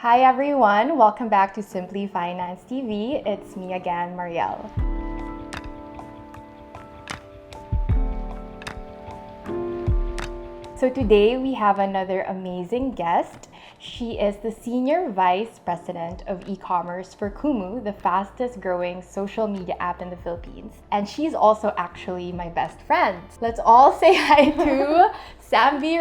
Hi everyone, welcome back to Simply Finance TV. It's me again, Marielle. So today we have another amazing guest. She is the Senior Vice President of e-commerce for Kumu, the fastest growing social media app in the Philippines. And she's also actually my best friend. Let's all say hi to Sambie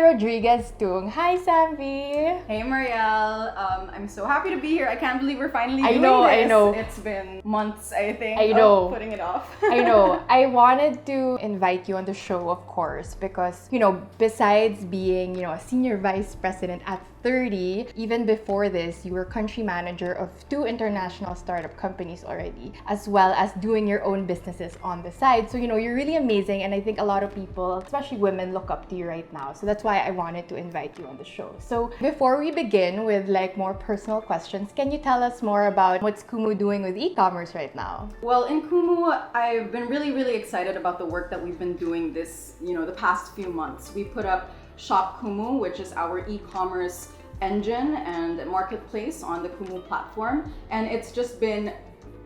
Tung. Hi, Sambie. Hey, Marielle. I'm so happy to be here. I can't believe we're finally doing this. I know. It's been months, I think, of putting it off. I know. I wanted to invite you on the show, of course, because, besides being, a senior vice president at 30, even before this, you were country manager of 2 international startup companies already, as well as doing your own businesses on the side. So, you're really amazing. And I think a lot of people, especially women, look up to you right now. So that's why I wanted to invite you on the show. So before we begin with more personal questions, can you tell us more about what's Kumu doing with e-commerce right now? Well, in Kumu, I've been really excited about the work that we've been doing the past few months. We put up Shop Kumu, which is our e-commerce engine and marketplace on the Kumu platform. And it's just been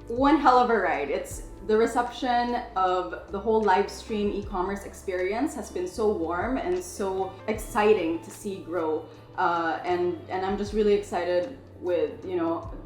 one hell of a ride. It's the reception of the whole live stream e-commerce experience has been so warm and so exciting to see grow. And I'm just really excited with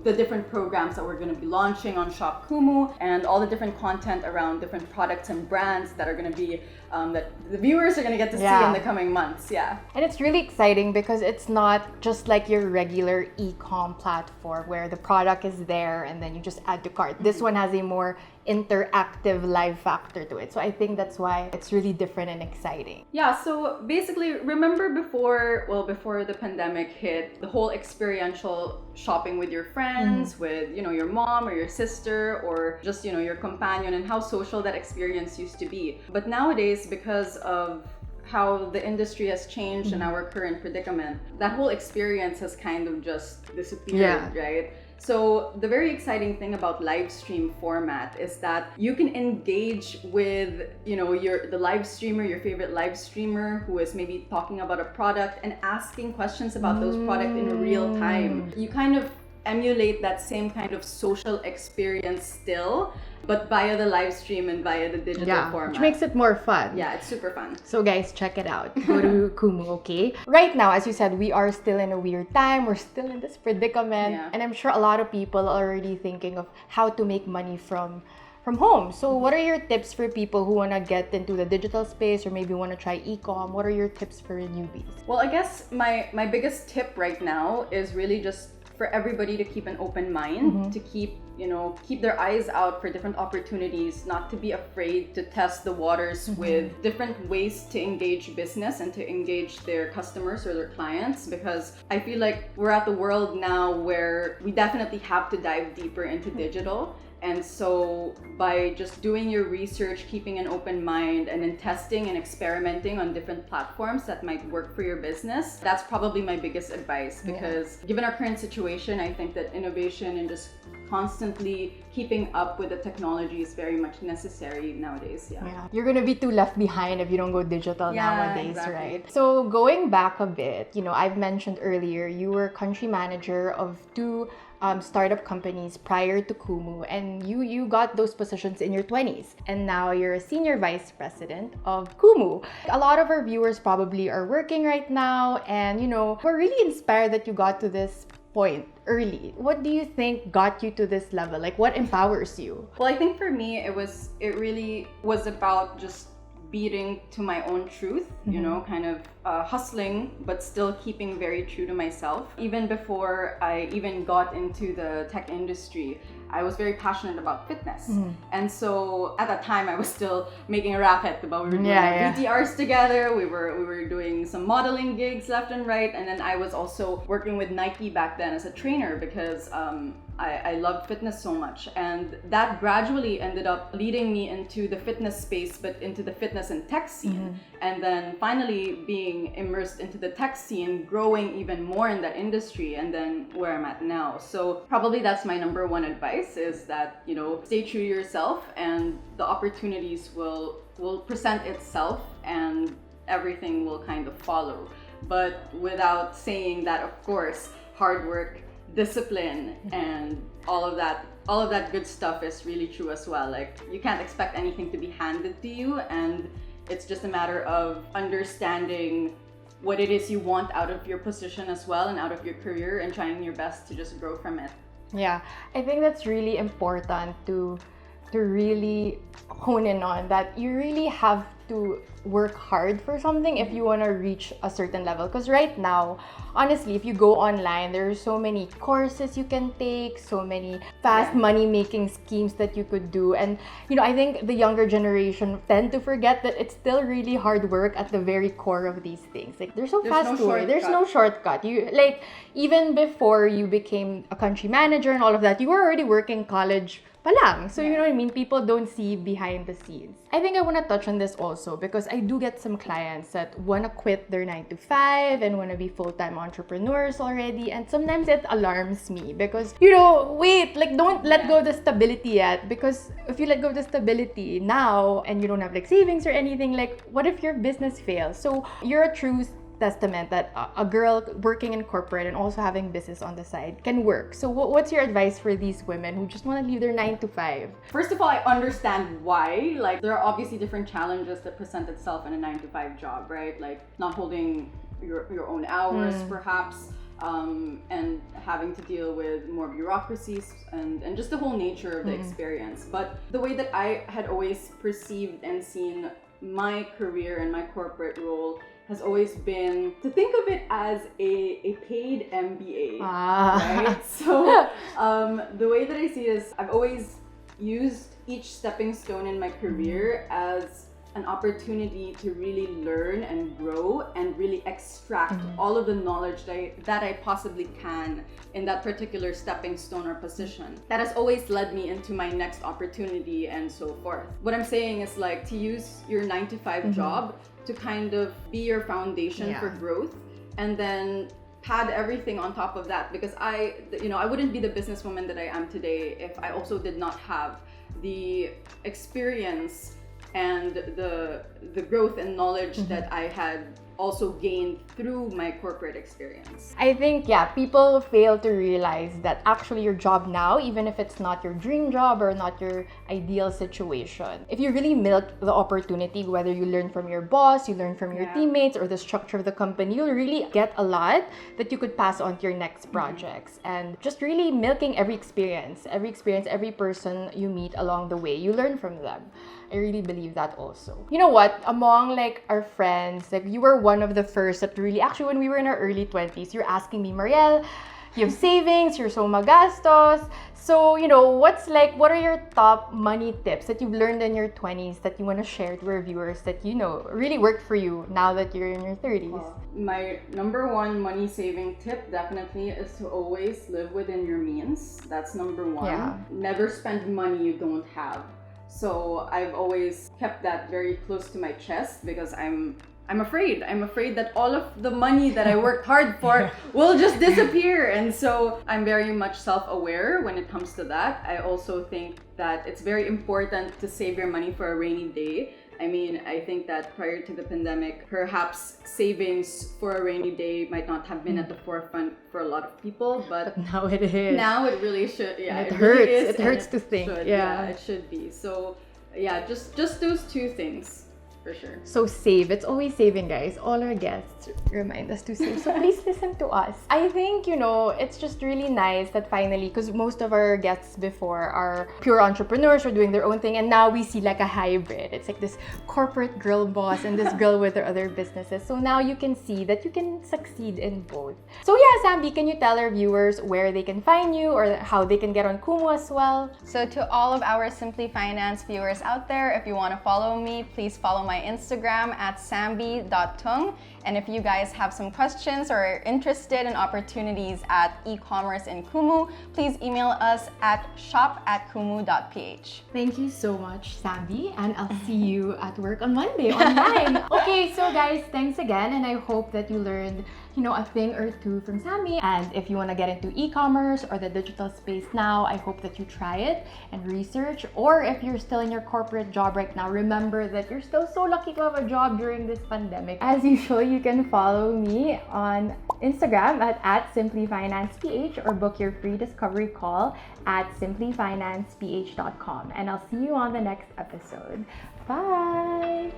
the different programs that we're going to be launching on Shop Kumu and all the different content around different products and brands that are going to be that the viewers are going to get to see in the coming months. Yeah. And it's really exciting because it's not just like your regular e-com platform where the product is there and then you just add to cart. This one has a more interactive live factor to it. So I think that's why it's really different and exciting. Yeah, so basically remember before the pandemic hit, the whole experiential shopping with your friends, with your mom or your sister or just your companion, and how social that experience used to be. But nowadays, because of how the industry has changed and our current predicament, that whole experience has kind of just disappeared, right? So the very exciting thing about live stream format is that you can engage with the live streamer, your favorite live streamer who is maybe talking about a product and asking questions about those products in real time. You kind of emulate that same kind of social experience still, but via the live stream and via the digital format. Which makes it more fun. Yeah, it's super fun. So guys, check it out. Go to Kumu, okay? Right now, as you said, we are still in a weird time. We're still in this predicament. Yeah. And I'm sure a lot of people are already thinking of how to make money from home. So what are your tips for people who want to get into the digital space or maybe want to try e-com? What are your tips for newbies? Well, I guess my biggest tip right now is really just for everybody to keep an open mind, to keep their eyes out for different opportunities, not to be afraid to test the waters with different ways to engage business and to engage their customers or their clients, because I feel like we're at the world now where we definitely have to dive deeper into digital. And so by just doing your research, keeping an open mind, and then testing and experimenting on different platforms that might work for your business, that's probably my biggest advice. Because given our current situation, I think that innovation and just constantly keeping up with the technology is very much necessary nowadays. Yeah. You're gonna be too left behind if you don't go digital nowadays, exactly. Right? So going back a bit, I've mentioned earlier you were country manager of 2 startup companies prior to Kumu, and you got those positions in your 20s, and now you're a senior vice president of Kumu. A lot of our viewers probably are working right now, and we're really inspired that you got to this point early. What do you think got you to this level? Like, what empowers you? Well, I think for me it really was about just beating to my own truth, kind of hustling, but still keeping very true to myself. Even before I even got into the tech industry, I was very passionate about fitness. And so at that time, I was still making a racket about we were doing VTRs together. We were doing some modeling gigs left and right. And then I was also working with Nike back then as a trainer because I loved fitness so much. And that gradually ended up leading me into the fitness space, but into the fitness and tech scene. And then finally being immersed into the tech scene, growing even more in that industry, and then where I'm at now. So probably that's my number one advice, is that, stay true to yourself and the opportunities will present itself and everything will kind of follow. But without saying that, of course, hard work discipline and all of that good stuff is really true as well. Like, you can't expect anything to be handed to you, and it's just a matter of understanding what it is you want out of your position as well and out of your career, and trying your best to just grow from it. Yeah, I think that's really important to really hone in on, that you really have to work hard for something if you want to reach a certain level. Because right now, honestly, if you go online, there are so many courses you can take, so many fast money making schemes that you could do. And I think the younger generation tend to forget that it's still really hard work at the very core of these things. Like, there's no shortcut. You, like, even before you became a country manager and all of that, you were already working college pa lang. So, you know what I mean? People don't see behind the scenes. I think I want to touch on this also because I do get some clients that want to quit their 9 to 5 and want to be full-time entrepreneurs already. And sometimes it alarms me because, wait, like, don't let go of the stability yet. Because if you let go of the stability now and you don't have like savings or anything, like, what if your business fails? So you're a true testament that a girl working in corporate and also having business on the side can work. So what's your advice for these women who just want to leave their 9 to 5? First of all, I understand why. Like, there are obviously different challenges that present itself in a 9 to 5 job, right? Like, not holding your own hours, perhaps, and having to deal with more bureaucracies and just the whole nature of the experience. But the way that I had always perceived and seen my career and my corporate role has always been to think of it as a paid MBA, right? So the way that I see it is I've always used each stepping stone in my career as an opportunity to really learn and grow and really extract all of the knowledge that I possibly can in that particular stepping stone or position. That has always led me into my next opportunity and so forth. What I'm saying is, like, to use your 9 to 5 job to kind of be your foundation for growth, and then pad everything on top of that, because I wouldn't be the businesswoman that I am today if I also did not have the experience and the growth and knowledge that I had also gained through my corporate experience. I think, people fail to realize that actually your job now, even if it's not your dream job or not your ideal situation, if you really milk the opportunity, whether you learn from your boss, you learn from your teammates, or the structure of the company, you'll really get a lot that you could pass on to your next projects. And just really milking every experience, every person you meet along the way, you learn from them. I really believe that also. You know what? Among like our friends, like you were one of the first that really, actually when we were in our early 20s, you're asking me, Marielle, you have savings, you're so magastos. So, what are your top money tips that you've learned in your 20s that you want to share to our viewers that, really worked for you now that you're in your 30s? Well, my number one money saving tip definitely is to always live within your means. That's number one. Yeah. Never spend money you don't have. So I've always kept that very close to my chest because I'm afraid. I'm afraid that all of the money that I worked hard for will just disappear. And so I'm very much self-aware when it comes to that. I also think that it's very important to save your money for a rainy day. I mean, I think that prior to the pandemic, perhaps savings for a rainy day might not have been at the forefront for a lot of people, but now it is. Now it really should. Yeah, it hurts. Really is, it hurts to think. Yeah, it should be. So, yeah, just those two things. For sure. So save. It's always saving, guys. All our guests remind us to save. So please listen to us. I think, it's just really nice that finally, because most of our guests before are pure entrepreneurs or doing their own thing. And now we see like a hybrid. It's like this corporate girl boss and this girl with her other businesses. So now you can see that you can succeed in both. So yeah, Sambie, can you tell our viewers where they can find you or how they can get on Kumu as well? So to all of our Simply Finance viewers out there, if you want to follow me, please follow my Instagram at sambie.tung. And if you guys have some questions or are interested in opportunities at e-commerce in Kumu, please email us at shop@kumu.ph. Thank you so much, Sambie, and I'll see you at work on Monday online. Okay, so guys, thanks again, and I hope that you learned, a thing or two from Sambie. And if you want to get into e-commerce or the digital space now, I hope that you try it and research. Or if you're still in your corporate job right now, remember that you're still so lucky to have a job during this pandemic. As usual, you can follow me on Instagram at simplyfinanceph or book your free discovery call at simplyfinanceph.com. And I'll see you on the next episode. Bye!